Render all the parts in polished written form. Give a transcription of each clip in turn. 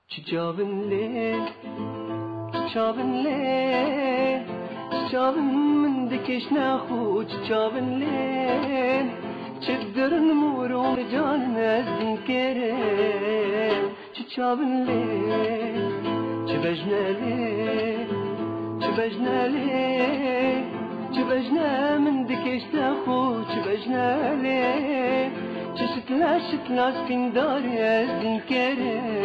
Çiçabın le, çiçabın le, çiçabın min dikeşne xu, çiçabın le, çeddirn murum can nezdin kere, çiçabın le, çibejne le, çibejne le, çibejne min dikeşne xu, çibejne le, çeşitla spindar nezdin kere.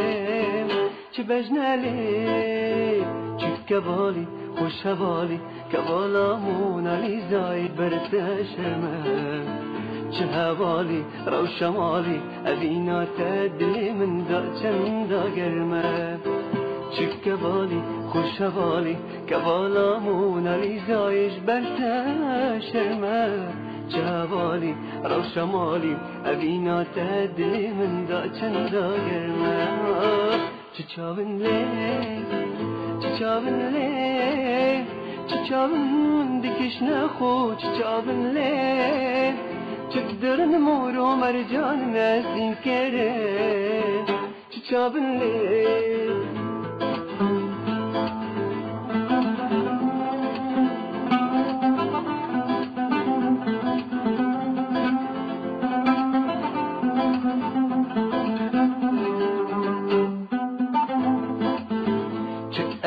بجنالي شوف كبالي وشبالي كبالا موناليزاي برتشمه شهبالي رو شمالي أبينا تدلي من دا چندا گرمه شوف كبالي وشبالي كبالا موناليزاي برتشمه شهبالي رو شمالي أبينا تدلي من دا چندا گرمه Çiçabın le, çiçabın le, çiçabın dikişne xu, çiçabın le, çıkdırın muru mercan nezdin kere, çiçabın le.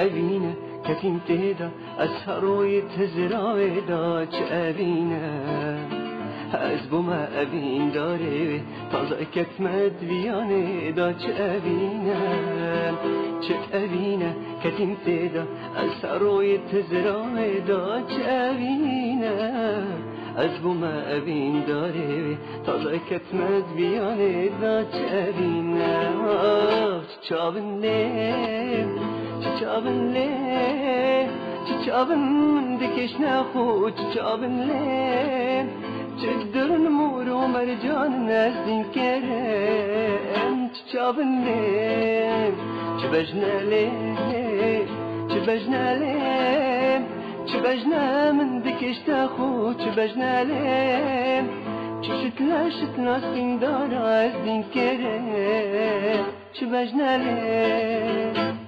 أبينا كتيم تهدا أسهر ويتهزر ويدا أبينا أزبو ما أبين داري طلع كتمد بياني دا أبينا أبينا كتيم تهدا أسهر ويتهزر ويدا أبينا أزبو ما أبين داري طلع كتمد بياني دا أبينا çiçabın le, çiçabın le, çiçabın dikeşne xu, çiçabın le, çeddirn muru mercan nezdin kerem, çiçabın le, çibejne le, çibejne le, çibejne min dikeşne xu, çibejne le, çeşitla spindar nezdin kerem, çibejne le.